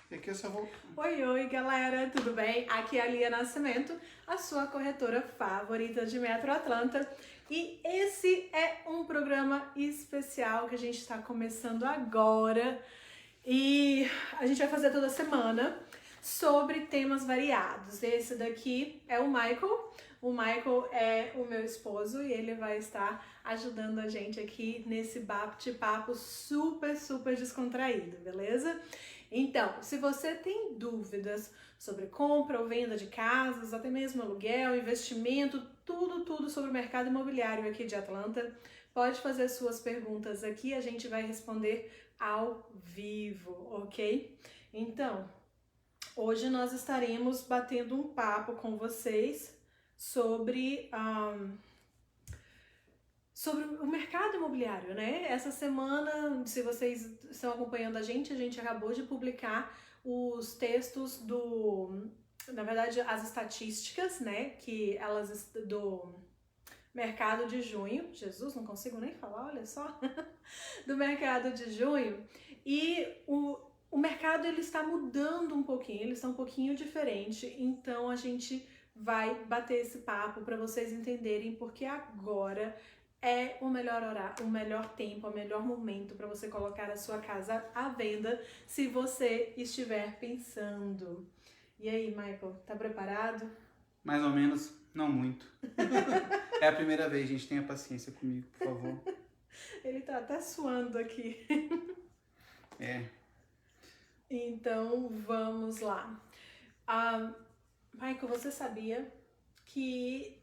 E aqui eu só vou... Oi, galera, tudo bem? Aqui é a Lia Nascimento, a sua corretora favorita de Metro Atlanta. E esse é um programa especial que a gente está começando agora. E a gente vai fazer toda semana sobre temas variados. Esse daqui é o Michael. O Michael é o meu esposo e ele vai estar ajudando a gente aqui nesse bate-papo super descontraído, beleza? Então, se você tem dúvidas sobre compra ou venda de casas, até mesmo aluguel, investimento, tudo sobre o mercado imobiliário aqui de Atlanta, pode fazer suas perguntas aqui, a gente vai responder ao vivo, ok? Então, hoje nós estaremos batendo um papo com vocês sobre o mercado imobiliário, né? Essa semana, se vocês estão acompanhando a gente acabou de publicar os textos na verdade, as estatísticas, né? Que elas do mercado de junho. Jesus, não consigo nem falar, olha só. Do mercado de junho. E o mercado ele está mudando um pouquinho, ele está um pouquinho diferente. Então a gente vai bater esse papo para vocês entenderem porque agora é o melhor horário, o melhor tempo, o melhor momento para você colocar a sua casa à venda, se você estiver pensando. E aí, Michael, tá preparado? Mais ou menos, não muito. É a primeira vez, gente. Tenha paciência comigo, por favor. Ele tá até suando aqui. É. Então, vamos lá. Michael, você sabia que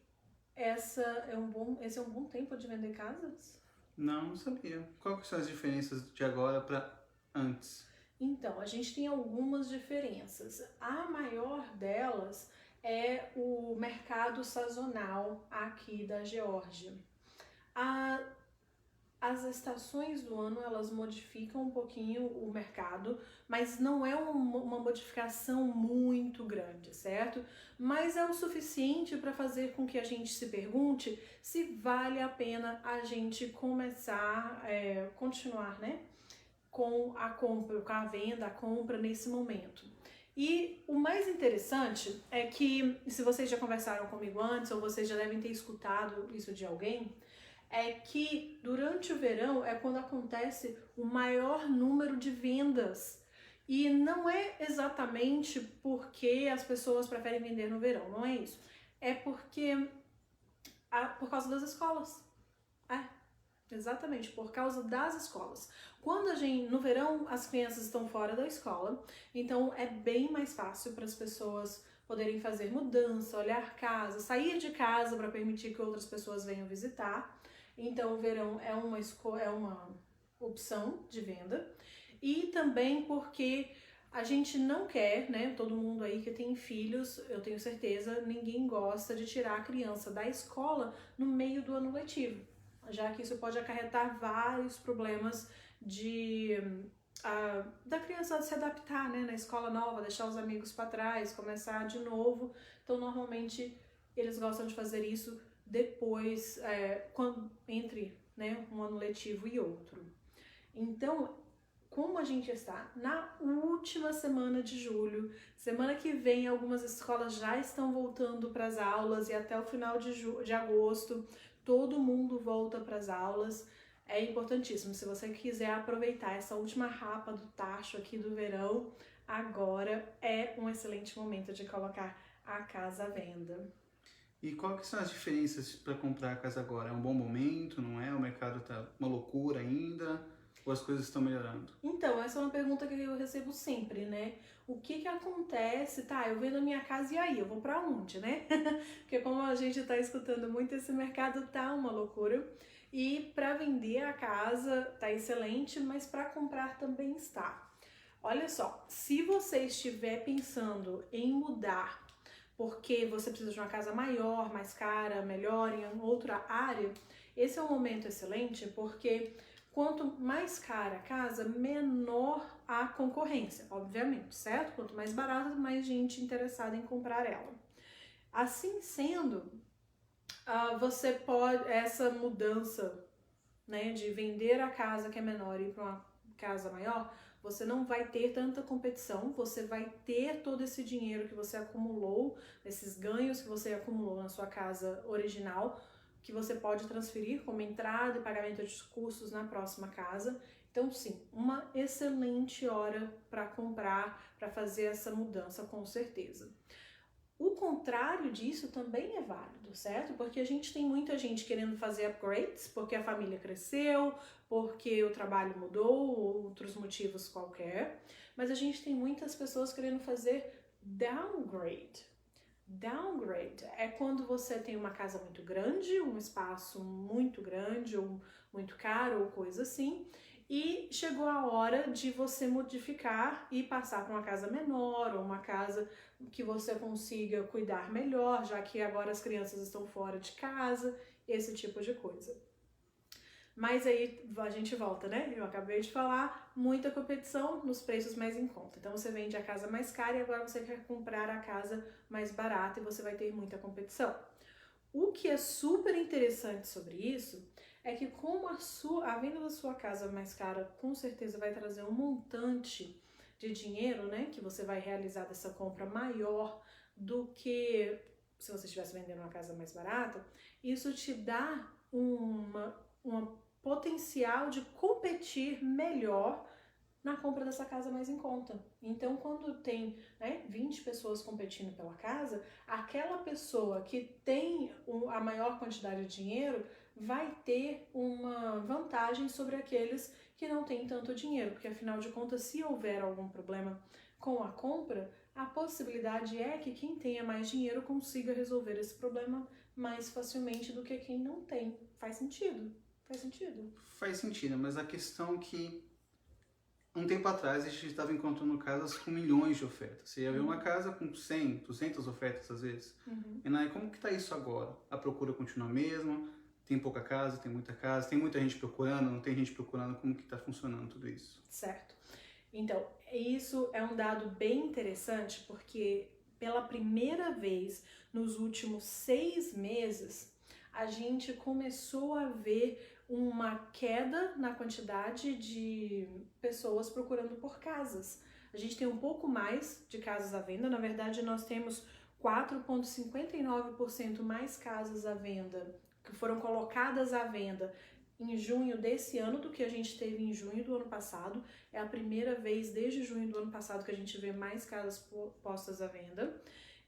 esse é um bom tempo de vender casas? Não sabia. Qual que são as diferenças de agora para antes? Então, a gente tem algumas diferenças. A maior delas é o mercado sazonal aqui da Geórgia. As estações do ano, elas modificam um pouquinho o mercado, mas não é uma modificação muito grande, certo? Mas é o suficiente para fazer com que a gente se pergunte se vale a pena a gente continuar, né? Com a compra, com a venda, a compra nesse momento. E o mais interessante é que, se vocês já conversaram comigo antes, ou vocês já devem ter escutado isso de alguém, é que durante o verão é quando acontece o maior número de vendas. E não é exatamente porque as pessoas preferem vender no verão, não é isso. É porque por causa das escolas. Exatamente, por causa das escolas. No verão, as crianças estão fora da escola, então é bem mais fácil para as pessoas poderem fazer mudança, olhar casa, sair de casa para permitir que outras pessoas venham visitar. Então o verão é uma opção de venda. E também porque a gente não quer, né, todo mundo aí que tem filhos, eu tenho certeza, ninguém gosta de tirar a criança da escola no meio do ano letivo, já que isso pode acarretar vários problemas da criança se adaptar, né, na escola nova, deixar os amigos para trás, começar de novo. Então, normalmente, eles gostam de fazer isso depois, entre, né, um ano letivo e outro. Então, como a gente está na última semana de julho, semana que vem algumas escolas já estão voltando para as aulas e até o final de agosto todo mundo volta para as aulas. É importantíssimo, se você quiser aproveitar essa última rapa do tacho aqui do verão, agora é um excelente momento de colocar a casa à venda. E qual que são as diferenças para comprar a casa agora? É um bom momento, não é? O mercado tá uma loucura ainda? Ou as coisas estão melhorando? Então, essa é uma pergunta que eu recebo sempre, né? O que acontece? Tá, eu vendo a minha casa e aí? Eu vou pra onde, né? Porque como a gente tá escutando muito, esse mercado tá uma loucura. E para vender a casa tá excelente, mas para comprar também está. Olha só, se você estiver pensando em mudar porque você precisa de uma casa maior, mais cara, melhor, em outra área, esse é um momento excelente porque quanto mais cara a casa, menor a concorrência, obviamente, certo? Quanto mais barata, mais gente interessada em comprar ela. Assim sendo, você pode, essa mudança, né, de vender a casa que é menor e ir para uma casa maior, você não vai ter tanta competição, você vai ter todo esse dinheiro que você acumulou, esses ganhos que você acumulou na sua casa original, que você pode transferir como entrada e pagamento de custos na próxima casa. Então, sim, uma excelente hora para comprar, para fazer essa mudança, com certeza. O contrário disso também é válido, certo? Porque a gente tem muita gente querendo fazer upgrades, porque a família cresceu, porque o trabalho mudou, ou outros motivos qualquer. Mas a gente tem muitas pessoas querendo fazer downgrade. Downgrade é quando você tem uma casa muito grande, um espaço muito grande, ou muito caro, ou coisa assim, e chegou a hora de você modificar e passar para uma casa menor, ou uma casa que você consiga cuidar melhor, já que agora as crianças estão fora de casa, esse tipo de coisa. Mas aí a gente volta, né? Eu acabei de falar, muita competição nos preços mais em conta. Então você vende a casa mais cara e agora você quer comprar a casa mais barata e você vai ter muita competição. O que é super interessante sobre isso é que como a venda da sua casa mais cara com certeza vai trazer um montante de dinheiro, né, que você vai realizar dessa compra maior do que se você estivesse vendendo uma casa mais barata, isso te dá uma potencial de competir melhor na compra dessa casa mais em conta. Então, quando tem 20 pessoas competindo pela casa, aquela pessoa que tem a maior quantidade de dinheiro vai ter uma vantagem sobre aqueles que não têm tanto dinheiro, porque afinal de contas, se houver algum problema com a compra, a possibilidade é que quem tenha mais dinheiro consiga resolver esse problema mais facilmente do que quem não tem. Faz sentido? Faz sentido? Faz sentido, mas a questão é que um tempo atrás a gente estava encontrando casas com milhões de ofertas. Você ia ver uma casa com 100, 200 ofertas às vezes. E aí, como que está isso agora? A procura continua a mesma? Tem pouca casa, tem muita casa, tem muita gente procurando, não tem gente procurando? Como que está funcionando tudo isso? Certo. Então, isso é um dado bem interessante porque pela primeira vez nos últimos 6 meses a gente começou a ver uma queda na quantidade de pessoas procurando por casas. A gente tem um pouco mais de casas à venda, na verdade nós temos 4,59% mais casas à venda que foram colocadas à venda em junho desse ano do que a gente teve em junho do ano passado. É a primeira vez desde junho do ano passado que a gente vê mais casas postas à venda.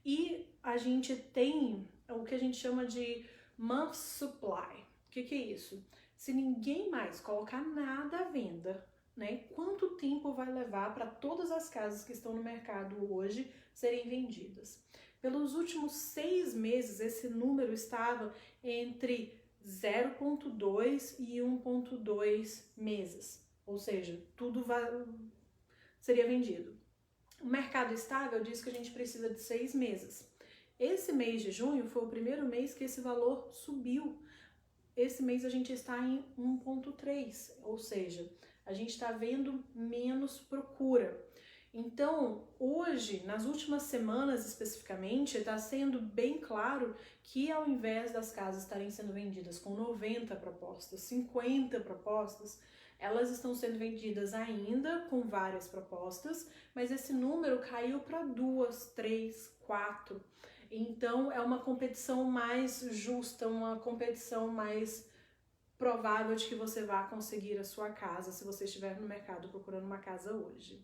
E a gente tem o que a gente chama de month supply. O que é isso? Se ninguém mais colocar nada à venda, né, quanto tempo vai levar para todas as casas que estão no mercado hoje serem vendidas? Pelos últimos 6 meses, esse número estava entre 0,2 e 1,2 meses, ou seja, tudo seria vendido. O mercado estável diz que a gente precisa de 6 meses. Esse mês de junho foi o primeiro mês que esse valor subiu. Esse mês a gente está em 1,3, ou seja, a gente está vendo menos procura. Então, hoje, nas últimas semanas especificamente, está sendo bem claro que ao invés das casas estarem sendo vendidas com 90 propostas, 50 propostas, elas estão sendo vendidas ainda com várias propostas, mas esse número caiu para 2, 3, 4. Então, é uma competição mais justa, uma competição mais provável de que você vá conseguir a sua casa se você estiver no mercado procurando uma casa hoje.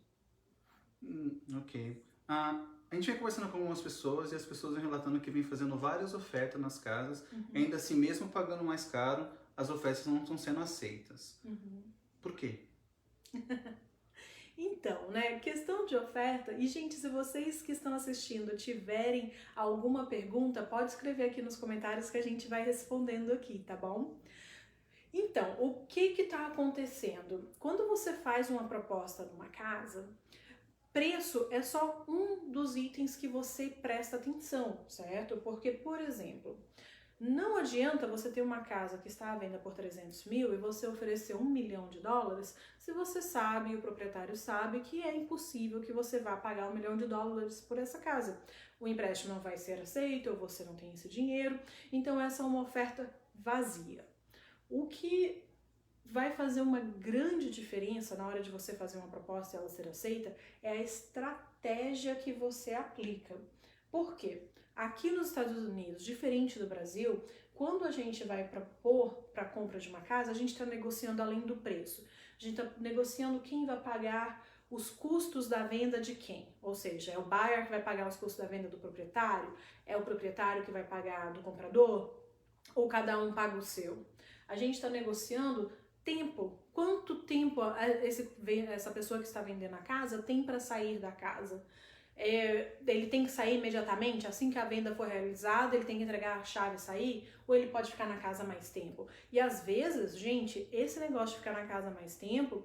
Ok. A gente vem conversando com algumas pessoas e as pessoas vêm relatando que vem fazendo várias ofertas nas casas, ainda assim, mesmo pagando mais caro, as ofertas não estão sendo aceitas. Por quê? Então, né, questão de oferta, e gente, se vocês que estão assistindo tiverem alguma pergunta, pode escrever aqui nos comentários que a gente vai respondendo aqui, tá bom? Então, o que está acontecendo? Quando você faz uma proposta numa casa, preço é só um dos itens que você presta atenção, certo? Porque, por exemplo, não adianta você ter uma casa que está à venda por 300 mil e você oferecer $1 milhão se você sabe e o proprietário sabe que é impossível que você vá pagar $1 milhão por essa casa. O empréstimo não vai ser aceito ou você não tem esse dinheiro, então essa é uma oferta vazia. O que vai fazer uma grande diferença na hora de você fazer uma proposta e ela ser aceita é a estratégia que você aplica. Por quê? Aqui nos Estados Unidos, diferente do Brasil, quando a gente vai propor para a compra de uma casa, a gente está negociando além do preço. A gente está negociando quem vai pagar os custos da venda de quem. Ou seja, é o buyer que vai pagar os custos da venda do proprietário? É o proprietário que vai pagar do comprador? Ou cada um paga o seu? A gente está negociando tempo. Quanto tempo essa pessoa que está vendendo a casa tem para sair da casa? Ele tem que sair imediatamente, assim que a venda for realizada, ele tem que entregar a chave e sair, ou ele pode ficar na casa mais tempo? E às vezes, gente, esse negócio de ficar na casa mais tempo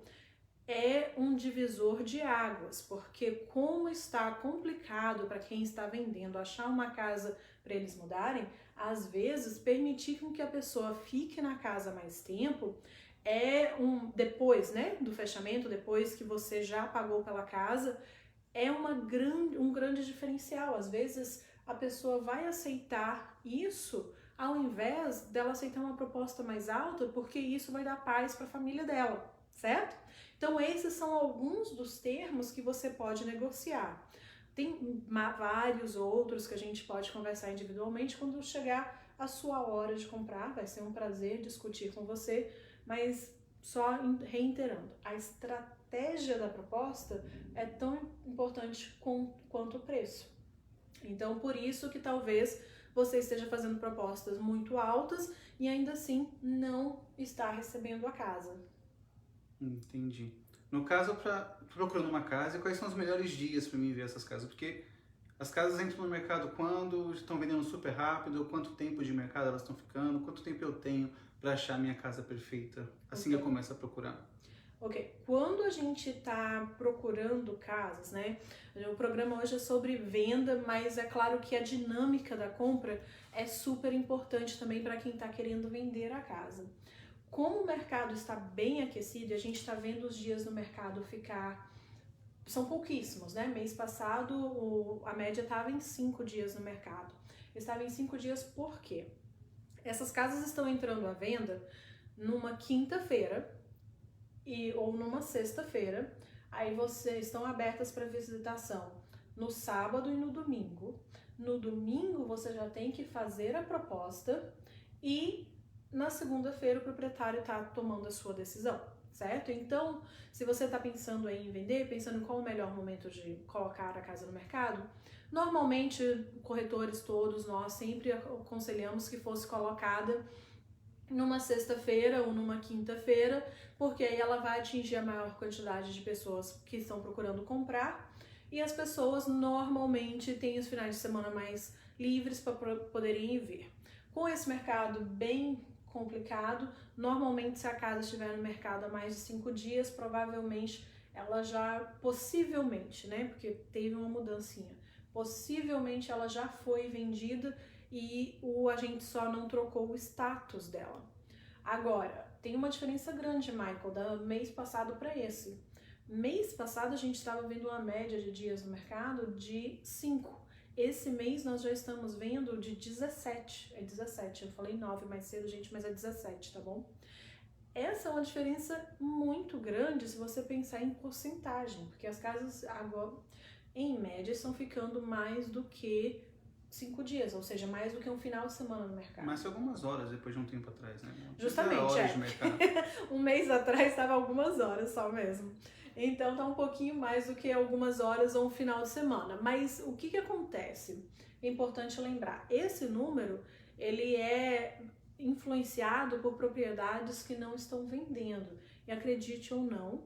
é um divisor de águas, porque como está complicado para quem está vendendo achar uma casa para eles mudarem, às vezes permitir com que a pessoa fique na casa mais tempo depois, né, do fechamento, depois que você já pagou pela casa, é um grande diferencial. Às vezes a pessoa vai aceitar isso ao invés dela aceitar uma proposta mais alta, porque isso vai dar paz para a família dela, certo? Então esses são alguns dos termos que você pode negociar. Tem vários outros que a gente pode conversar individualmente quando chegar a sua hora de comprar. Vai ser um prazer discutir com você, mas só reiterando, a estratégia da proposta é tão importante quanto o preço. Então, por isso que talvez você esteja fazendo propostas muito altas e ainda assim não está recebendo a casa. Entendi. No caso, procurando uma casa, quais são os melhores dias para mim ver essas casas? Porque as casas entram no mercado quando estão vendendo super rápido, quanto tempo de mercado elas estão ficando, quanto tempo eu tenho para achar a minha casa perfeita, assim que eu começo a procurar. Ok, quando a gente está procurando casas, né? O programa hoje é sobre venda, mas é claro que a dinâmica da compra é super importante também para quem está querendo vender a casa. Como o mercado está bem aquecido, a gente está vendo os dias no mercado são pouquíssimos, né? Mês passado a média estava em 5 dias no mercado. Estava em 5 dias por quê? Essas casas estão entrando à venda numa quinta-feira ou numa sexta-feira. Aí vocês estão abertas para visitação no sábado e no domingo. No domingo você já tem que fazer a proposta e na segunda-feira o proprietário está tomando a sua decisão, certo? Então, se você está pensando em vender, pensando em qual o melhor momento de colocar a casa no mercado, normalmente, corretores todos, nós sempre aconselhamos que fosse colocada numa sexta-feira ou numa quinta-feira, porque aí ela vai atingir a maior quantidade de pessoas que estão procurando comprar e as pessoas normalmente têm os finais de semana mais livres para poderem ver. Com esse mercado bem complicado, normalmente se a casa estiver no mercado há mais de 5 dias, provavelmente ela já, possivelmente, né, porque teve uma mudancinha, possivelmente ela já foi vendida e o agente só não trocou o status dela. Agora, tem uma diferença grande, Michael, do mês passado para esse. Mês passado a gente estava vendo uma média de dias no mercado de 5. Esse mês nós já estamos vendo de 17. É 17, eu falei 9 mais cedo, gente, mas é 17, tá bom? Essa é uma diferença muito grande se você pensar em porcentagem, porque as casas agora, em média, estão ficando mais do que 5 dias, ou seja, mais do que um final de semana no mercado. Mas algumas horas depois de um tempo atrás, né? Justamente, horas de mercado. Um mês atrás estava algumas horas só mesmo. Então tá um pouquinho mais do que algumas horas ou um final de semana. Mas o que acontece? É importante lembrar, esse número, ele é influenciado por propriedades que não estão vendendo. E acredite ou não,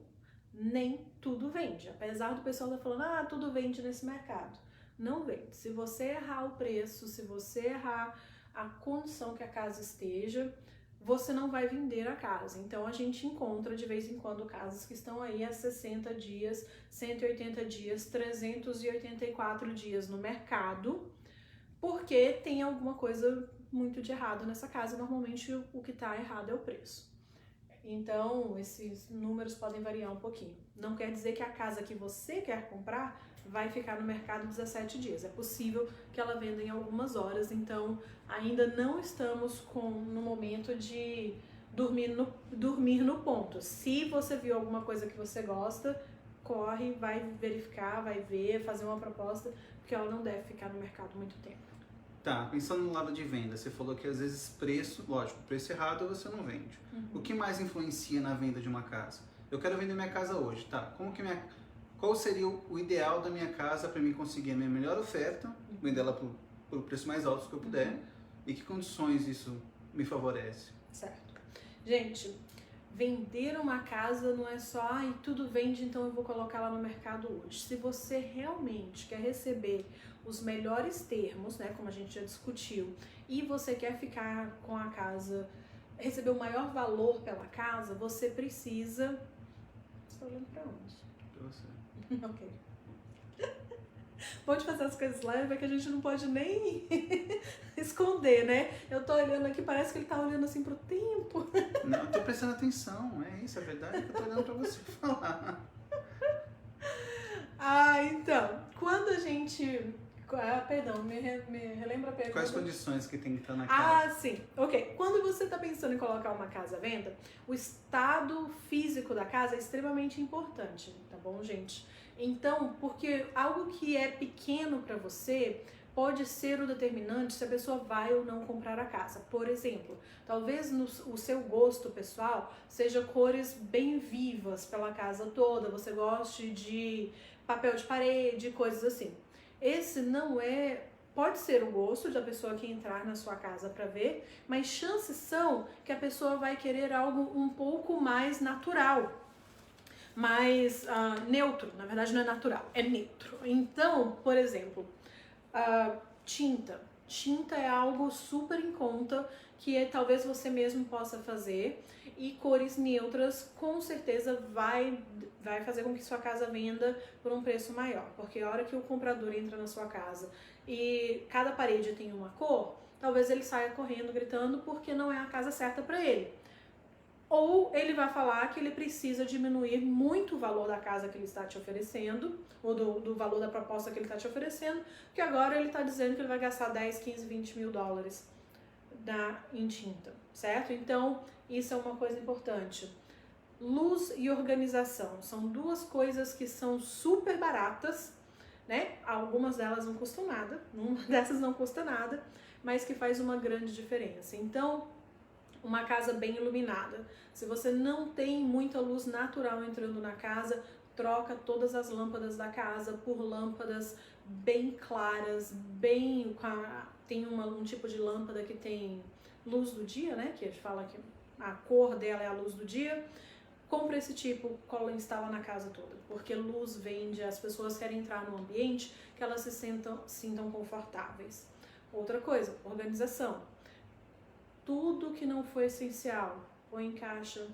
nem tudo vende. Apesar do pessoal estar falando, tudo vende nesse mercado. Não vende. Se você errar o preço, se você errar a condição que a casa esteja, você não vai vender a casa. Então a gente encontra de vez em quando casas que estão aí há 60 dias, 180 dias, 384 dias no mercado, porque tem alguma coisa muito de errado nessa casa. Normalmente o que está errado é o preço. Então esses números podem variar um pouquinho. Não quer dizer que a casa que você quer comprar vai ficar no mercado 17 dias. É possível que ela venda em algumas horas, então ainda não estamos no momento de dormir no ponto. Se você viu alguma coisa que você gosta, corre, vai verificar, vai ver, fazer uma proposta, porque ela não deve ficar no mercado muito tempo. Tá, pensando no lado de venda, você falou que às vezes preço, lógico, preço errado você não vende. O que mais influencia na venda de uma casa? Eu quero vender minha casa hoje, tá? Qual seria o ideal da minha casa para mim conseguir a minha melhor oferta, vender ela por preço mais alto que eu puder, e que condições isso me favorece? Certo. Gente, vender uma casa não é só, tudo vende, então eu vou colocar ela no mercado hoje. Se você realmente quer receber os melhores termos, né, como a gente já discutiu, e você quer ficar com a casa, receber o maior valor pela casa, você precisa... Você tá olhando pra onde? Pra você. Ok. Pode fazer as coisas leves, é que a gente não pode nem esconder, né? Eu tô olhando aqui, parece que ele tá olhando assim pro tempo. Não, eu tô prestando atenção, é isso, a verdade é que eu tô olhando pra você falar. Então, quando a gente... perdão, me relembra a pergunta. Quais condições que tem que estar na casa? Sim. Ok. Quando você está pensando em colocar uma casa à venda, o estado físico da casa é extremamente importante, tá bom, gente? Então, porque algo que é pequeno para você pode ser o determinante se a pessoa vai ou não comprar a casa. Por exemplo, talvez o seu gosto pessoal seja cores bem vivas pela casa toda, você goste de papel de parede, coisas assim. Esse não é... Pode ser o gosto da pessoa que entrar na sua casa para ver, mas chances são que a pessoa vai querer algo um pouco mais natural, mais neutro. Na verdade não é natural, é neutro. Então, por exemplo, tinta. Tinta é algo super em conta que talvez você mesmo possa fazer, e cores neutras com certeza vai fazer com que sua casa venda por um preço maior, porque a hora que o comprador entra na sua casa e cada parede tem uma cor, talvez ele saia correndo, gritando, porque não é a casa certa para ele. Ou ele vai falar que ele precisa diminuir muito o valor da casa que ele está te oferecendo, ou do valor da proposta que ele está te oferecendo, porque agora ele está dizendo que ele vai gastar 10, 15, 20 mil dólares em tinta, certo? Então, isso é uma coisa importante. Luz e organização são duas coisas que são super baratas, né? Algumas delas não custam nada, uma dessas não custa nada, mas que faz uma grande diferença. Então, uma casa bem iluminada. Se você não tem muita luz natural entrando na casa, troca todas as lâmpadas da casa por lâmpadas bem claras, tem um tipo de lâmpada que tem luz do dia, né? Que a gente fala que a cor dela é a luz do dia. Compra esse tipo, instala na casa toda, porque luz vende, as pessoas querem entrar no ambiente que elas se sintam confortáveis. Outra coisa, organização. Tudo que não for essencial, põe em caixa,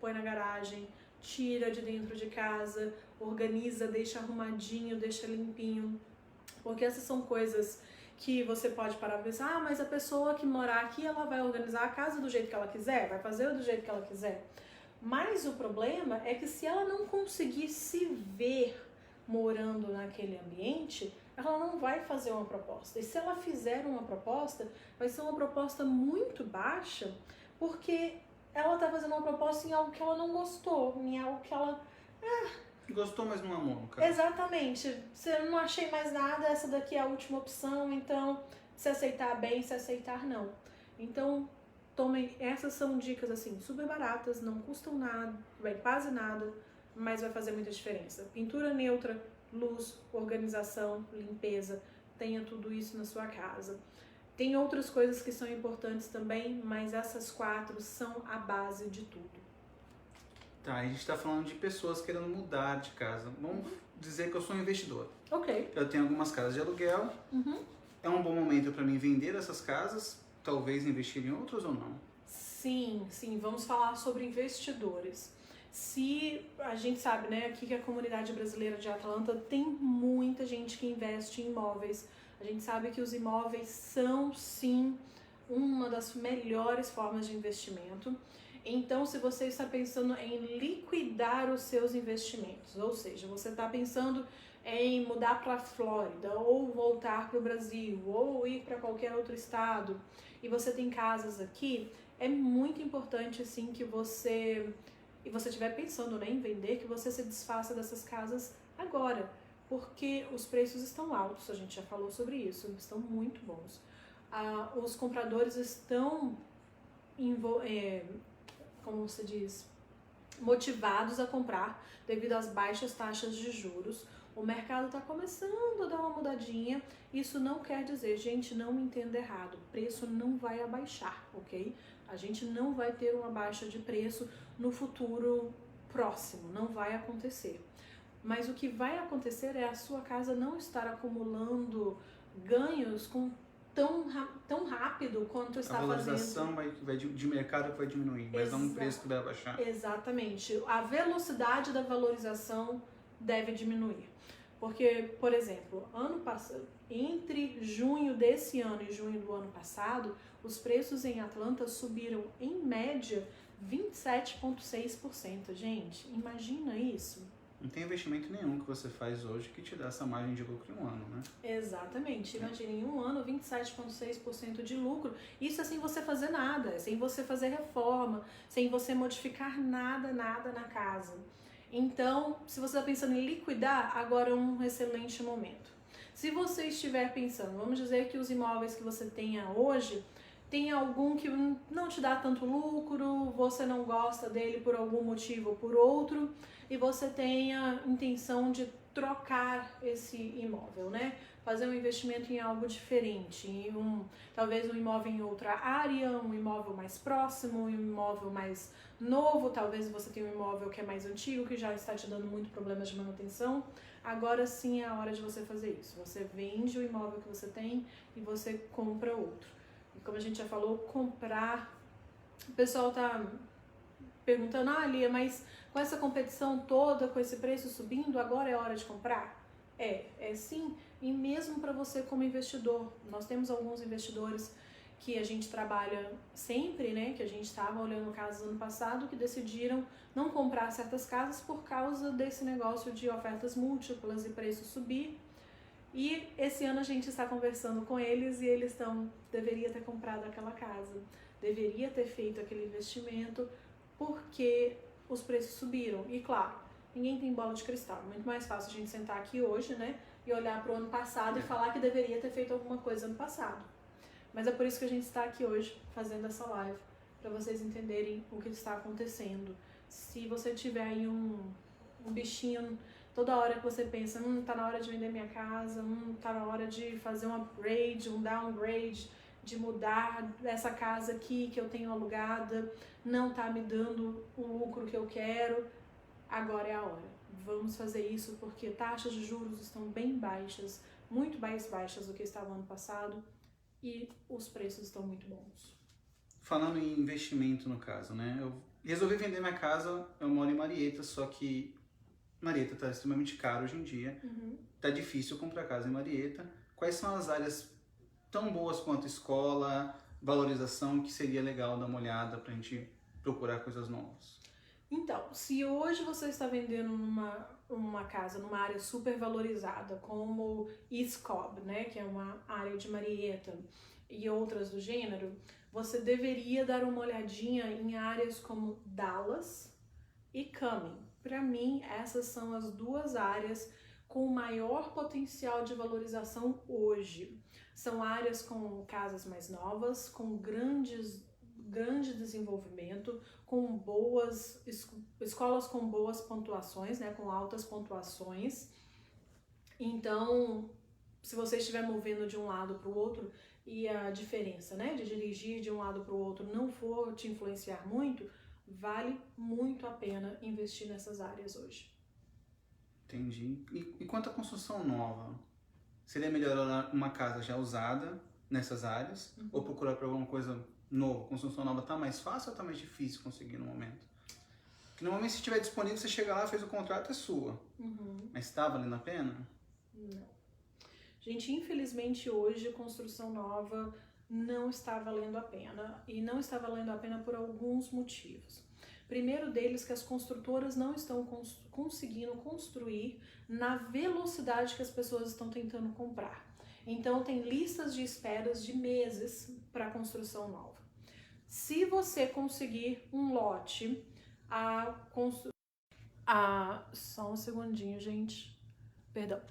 põe na garagem, tira de dentro de casa, organiza, deixa arrumadinho, deixa limpinho, porque essas são coisas que você pode parar e pensar, mas a pessoa que morar aqui, ela vai organizar a casa do jeito que ela quiser, vai fazer do jeito que ela quiser. Mas o problema é que se ela não conseguir se ver morando naquele ambiente, ela não vai fazer uma proposta. E se ela fizer uma proposta, vai ser uma proposta muito baixa, porque ela está fazendo uma proposta em algo que ela não gostou, em algo que ela... Gostou, mas não amou, no caso. Exatamente. Se eu não achei mais nada, essa daqui é a última opção, então se aceitar bem, se aceitar não. Então, essas são dicas assim, super baratas, não custam nada, quase nada, mas vai fazer muita diferença. Pintura neutra, luz, organização, limpeza, tenha tudo isso na sua casa. Tem outras coisas que são importantes também, mas essas 4 são a base de tudo. Tá, a gente está falando de pessoas querendo mudar de casa. Vamos dizer que eu sou um investidor. Ok. Eu tenho algumas casas de aluguel. É um bom momento para mim vender essas casas, talvez investir em outras ou não? Sim, vamos falar sobre investidores. Se a gente sabe, né, aqui que a comunidade brasileira de Atlanta tem muita gente que investe em imóveis. A gente sabe que os imóveis são, sim, uma das melhores formas de investimento. Então, se você está pensando em liquidar os seus investimentos, ou seja, você está pensando em mudar para a Flórida, ou voltar para o Brasil, ou ir para qualquer outro estado, e você tem casas aqui, é muito importante, assim, que você, e você estiver pensando, né, em vender, que você se desfaça dessas casas agora, porque os preços estão altos, a gente já falou sobre isso, estão muito bons. Os compradores estão, como se diz, motivados a comprar devido às baixas taxas de juros. O mercado está começando a dar uma mudadinha. Isso não quer dizer, gente, não me entenda errado, o preço não vai abaixar, ok? A gente não vai ter uma baixa de preço no futuro próximo, não vai acontecer. Mas o que vai acontecer é a sua casa não estar acumulando ganhos tão rápido quanto está fazendo. A valorização de mercado vai diminuir, mas não um preço que vai abaixar. Exatamente. A velocidade da valorização deve diminuir. Porque, por exemplo, ano passado, entre junho desse ano e junho do ano passado, os preços em Atlanta subiram, em média, 27,6%. Gente, imagina isso. Não tem investimento nenhum que você faz hoje que te dá essa margem de lucro em um ano, né? Exatamente. Imagina, em um ano, 27,6% de lucro. Isso é sem você fazer nada, sem você fazer reforma, sem você modificar nada na casa. Então, se você está pensando em liquidar, agora é um excelente momento. Se você estiver pensando, vamos dizer que os imóveis que você tenha hoje, tem algum que não te dá tanto lucro, você não gosta dele por algum motivo ou por outro, e você tem a intenção de trocar esse imóvel, né? Fazer um investimento em algo diferente, talvez um imóvel em outra área, um imóvel mais próximo, um imóvel mais novo, talvez você tenha um imóvel que é mais antigo, que já está te dando muito problemas de manutenção. Agora sim é a hora de você fazer isso. Você vende o imóvel que você tem e você compra outro. E como a gente já falou, comprar... O pessoal tá perguntando, Lia, mas com essa competição toda, com esse preço subindo, agora é hora de comprar? É sim, e mesmo para você como investidor. Nós temos alguns investidores que a gente trabalha sempre, né, que a gente estava olhando casas ano passado, que decidiram não comprar certas casas por causa desse negócio de ofertas múltiplas e preço subir. E esse ano a gente está conversando com eles e eles deveria ter comprado aquela casa, deveria ter feito aquele investimento, porque os preços subiram. E claro, ninguém tem bola de cristal. É muito mais fácil a gente sentar aqui hoje, né, e olhar para o ano passado e falar que deveria ter feito alguma coisa ano passado. Mas é por isso que a gente está aqui hoje fazendo essa live, para vocês entenderem o que está acontecendo. Se você tiver aí um bichinho toda hora que você pensa, tá na hora de vender minha casa, tá na hora de fazer um upgrade, um downgrade, de mudar essa casa aqui que eu tenho alugada, não tá me dando o lucro que eu quero, agora é a hora. Vamos fazer isso porque taxas de juros estão bem baixas, muito mais baixas do que estavam ano passado e os preços estão muito bons. Falando em investimento no caso, né? Eu resolvi vender minha casa, eu moro em Marieta, só que Marieta está extremamente caro hoje em dia, tá difícil comprar casa em Marieta. Quais são as áreas tão boas quanto escola, valorização, que seria legal dar uma olhada pra gente procurar coisas novas? Então, se hoje você está vendendo uma casa numa área super valorizada, como East Cobb, né, que é uma área de Marieta, e outras do gênero, você deveria dar uma olhadinha em áreas como Dallas e Cumming. Para mim, essas são as duas áreas com maior potencial de valorização hoje. São áreas com casas mais novas, com grande desenvolvimento, com boas escolas com boas pontuações, né, com altas pontuações. Então, se você estiver movendo de um lado para o outro e a diferença, né, de dirigir de um lado para o outro não for te influenciar muito, vale muito a pena investir nessas áreas hoje. Entendi. E quanto à construção nova? Seria melhor uma casa já usada nessas áreas ou procurar para alguma coisa nova? Construção nova tá mais fácil ou tá mais difícil conseguir no momento? Porque normalmente se estiver disponível, você chega lá, fez o contrato, é sua. Mas tá valendo a pena? Não. Gente, infelizmente hoje construção nova não está valendo a pena, e não está valendo a pena por alguns motivos. Primeiro deles, que as construtoras não estão conseguindo construir na velocidade que as pessoas estão tentando comprar. Então tem listas de esperas de meses para construção nova. Se você conseguir um lote, só um segundinho, gente. Perdão.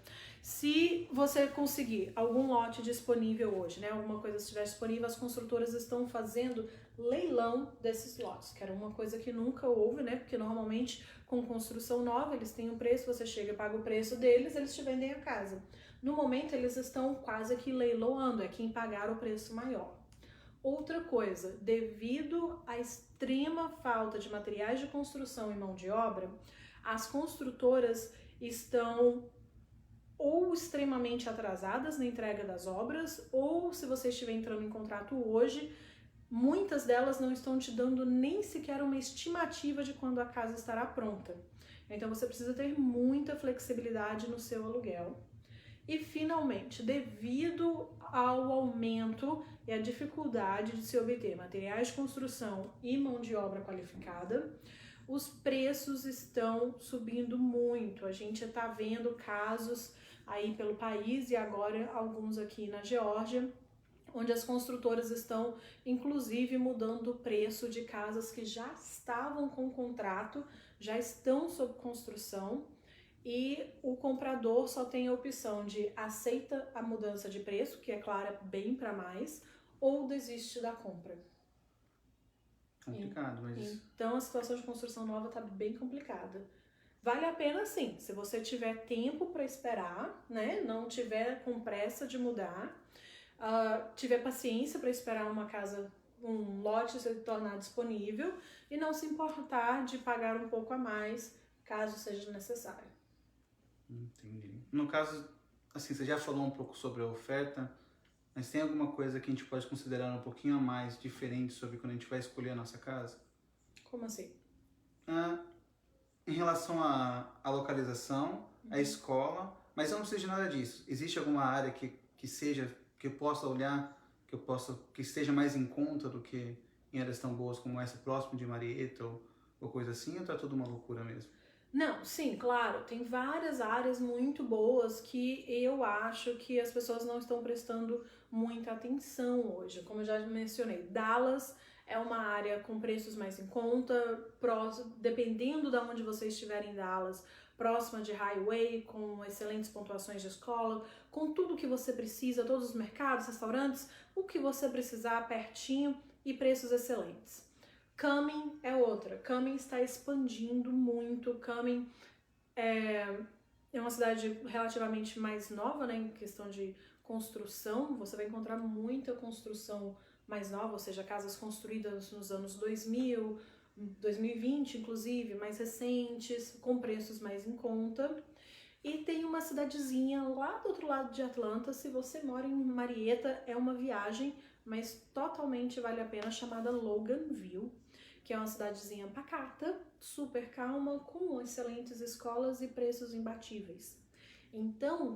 Se você conseguir algum lote disponível hoje, né, alguma coisa estiver disponível, as construtoras estão fazendo leilão desses lotes, que era uma coisa que nunca houve, né, porque normalmente com construção nova eles têm um preço, você chega e paga o preço deles, eles te vendem a casa. No momento eles estão quase que leiloando, é quem pagar o preço maior. Outra coisa, devido à extrema falta de materiais de construção e mão de obra, as construtoras estão ou extremamente atrasadas na entrega das obras, ou se você estiver entrando em contrato hoje, muitas delas não estão te dando nem sequer uma estimativa de quando a casa estará pronta. Então você precisa ter muita flexibilidade no seu aluguel. E finalmente, devido ao aumento e à dificuldade de se obter materiais de construção e mão de obra qualificada, os preços estão subindo muito. A gente está vendo casos aí pelo país e agora alguns aqui na Geórgia, onde as construtoras estão inclusive mudando o preço de casas que já estavam com contrato, já estão sob construção, e o comprador só tem a opção de aceita a mudança de preço, que é claro, bem para mais, ou desiste da compra. Complicado, mas... Então a situação de construção nova está bem complicada. Vale a pena sim, se você tiver tempo para esperar, né? Não tiver com pressa de mudar, tiver paciência para esperar uma casa, um lote se tornar disponível e não se importar de pagar um pouco a mais, caso seja necessário. Entendi. No caso, assim, você já falou um pouco sobre a oferta, mas tem alguma coisa que a gente pode considerar um pouquinho a mais diferente sobre quando a gente vai escolher a nossa casa? Como assim? Em relação à localização, à escola, mas eu não sei de nada disso. Existe alguma área que seja, que eu possa olhar, que esteja mais em conta do que em áreas tão boas como essa, próximo de Marietta ou coisa assim, ou tá tudo uma loucura mesmo? Não, sim, claro, tem várias áreas muito boas que eu acho que as pessoas não estão prestando muita atenção hoje. Como eu já mencionei, Dallas é uma área com preços mais em conta, dependendo de onde você estiver em Dallas, próxima de highway, com excelentes pontuações de escola, com tudo que você precisa, todos os mercados, restaurantes, o que você precisar pertinho e preços excelentes. Cumming é outra. Cumming está expandindo muito. Cumming é uma cidade relativamente mais nova, né, em questão de construção. Você vai encontrar muita construção mais nova, ou seja, casas construídas nos anos 2000, 2020, inclusive, mais recentes, com preços mais em conta. E tem uma cidadezinha lá do outro lado de Atlanta, se você mora em Marietta, é uma viagem, mas totalmente vale a pena, chamada Loganville, que é uma cidadezinha pacata, super calma, com excelentes escolas e preços imbatíveis. Então,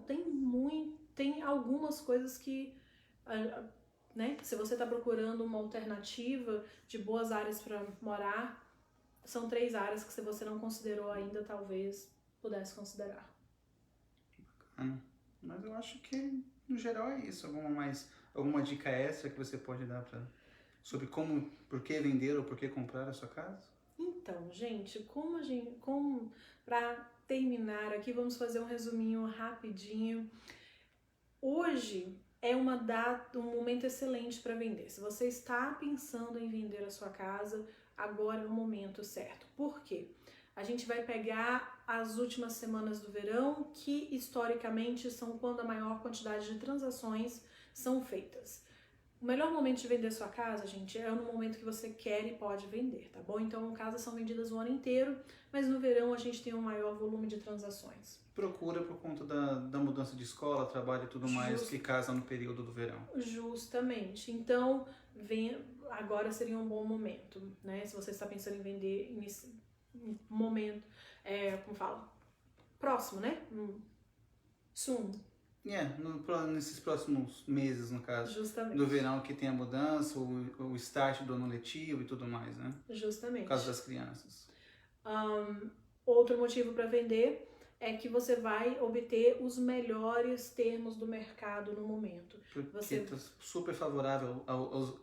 tem algumas coisas que, né, se você está procurando uma alternativa de boas áreas para morar, são 3 áreas que se você não considerou ainda, talvez pudesse considerar. Bacana. Mas eu acho que, no geral, é isso. Alguma dica extra que você pode dar sobre por que vender ou por que comprar a sua casa? Então, gente, para terminar aqui, vamos fazer um resuminho rapidinho. Hoje é um momento excelente para vender. Se você está pensando em vender a sua casa, agora é o momento certo. Por quê? A gente vai pegar as últimas semanas do verão, que historicamente são quando a maior quantidade de transações são feitas. O melhor momento de vender sua casa, gente, é no momento que você quer e pode vender, tá bom? Então, casas são vendidas o ano inteiro, mas no verão a gente tem um maior volume de transações. Procura por conta da mudança de escola, trabalho e tudo mais, que casa no período do verão. Justamente. Então, agora seria um bom momento, né? Se você está pensando em vender em momento, como fala? Próximo, né? Soon. Nesses próximos meses, no caso. Justamente. Do verão, que tem a mudança, o start do ano letivo e tudo mais, né? Justamente. Por causa das crianças. Outro motivo para vender é que você vai obter os melhores termos do mercado no momento. Porque tá super favorável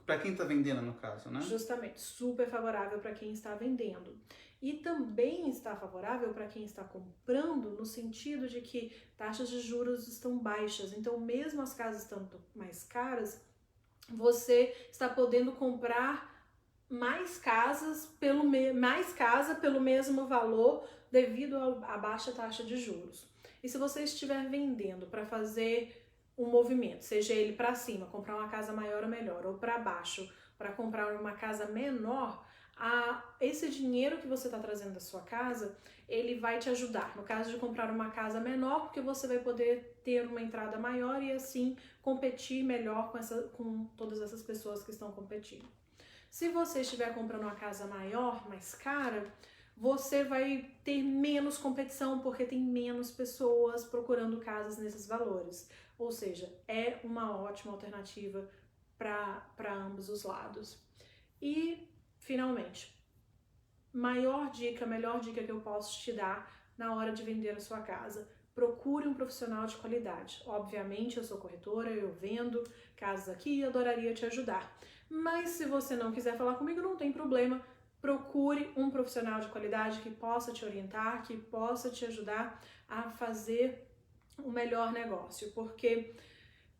para quem está vendendo, no caso, né? Justamente, super favorável para quem está vendendo. E também está favorável para quem está comprando, no sentido de que taxas de juros estão baixas. Então, mesmo as casas estando mais caras, você está podendo comprar mais casa pelo mesmo valor devido à baixa taxa de juros. E se você estiver vendendo para fazer um movimento, seja ele para cima, comprar uma casa maior ou melhor, ou para baixo, para comprar uma casa menor, esse dinheiro que você está trazendo da sua casa, ele vai te ajudar. No caso de comprar uma casa menor, porque você vai poder ter uma entrada maior e assim competir melhor com todas essas pessoas que estão competindo. Se você estiver comprando uma casa maior, mais cara, você vai ter menos competição porque tem menos pessoas procurando casas nesses valores. Ou seja, é uma ótima alternativa para ambos os lados. E, finalmente, melhor dica que eu posso te dar na hora de vender a sua casa. Procure um profissional de qualidade. Obviamente, eu sou corretora, eu vendo casas aqui e adoraria te ajudar. Mas se você não quiser falar comigo, não tem problema. Procure um profissional de qualidade que possa te orientar, que possa te ajudar a fazer o melhor negócio. Porque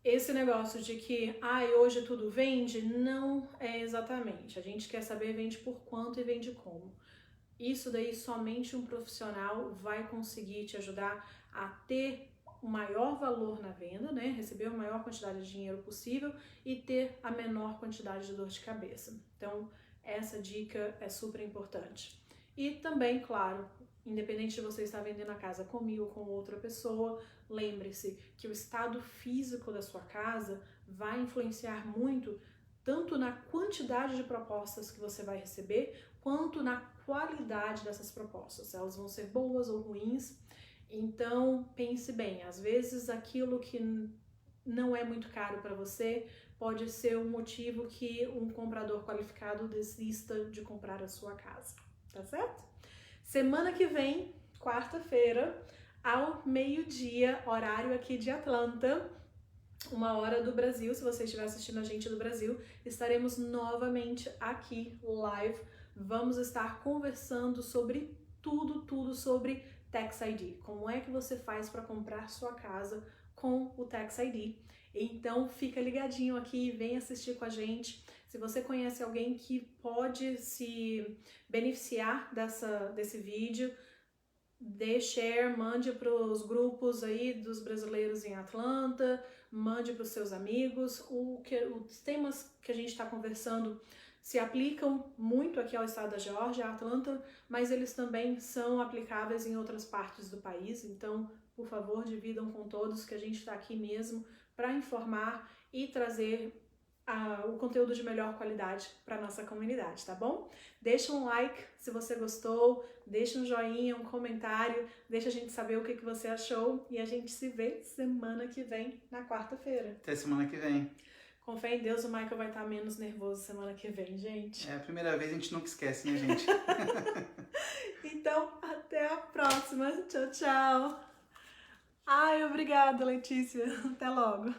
esse negócio de que hoje tudo vende, não é exatamente. A gente quer saber vende por quanto e vende como. Isso daí somente um profissional vai conseguir te ajudar a ter o maior valor na venda, né? Receber a maior quantidade de dinheiro possível e ter a menor quantidade de dor de cabeça. Então, essa dica é super importante. E também, claro, independente de você estar vendendo a casa comigo ou com outra pessoa, lembre-se que o estado físico da sua casa vai influenciar muito tanto na quantidade de propostas que você vai receber, quanto na qualidade dessas propostas. Elas vão ser boas ou ruins. Então, pense bem, às vezes aquilo que não é muito caro para você pode ser um motivo que um comprador qualificado desista de comprar a sua casa, tá certo? Semana que vem, quarta-feira, ao meio-dia, horário aqui de Atlanta, 1h do Brasil, se você estiver assistindo a gente do Brasil, estaremos novamente aqui live. Vamos estar conversando sobre tudo sobre Tax ID. Como é que você faz para comprar sua casa com o Tax ID? Então fica ligadinho aqui, vem assistir com a gente. Se você conhece alguém que pode se beneficiar desse vídeo, dê share, mande para os grupos aí dos brasileiros em Atlanta, mande para os seus amigos. Os temas que a gente está conversando se aplicam muito aqui ao estado da Geórgia, a Atlanta, mas eles também são aplicáveis em outras partes do país. Então, por favor, dividam com todos que a gente está aqui mesmo para informar e trazer o conteúdo de melhor qualidade para nossa comunidade, tá bom? Deixa um like se você gostou, deixa um joinha, um comentário, deixa a gente saber o que você achou e a gente se vê semana que vem, na quarta-feira. Até semana que vem. Com fé em Deus, o Michael vai estar menos nervoso semana que vem, gente. É a primeira vez, a gente nunca esquece, né, gente? Então, até a próxima. Tchau, tchau. Ai, obrigada, Letícia. Até logo.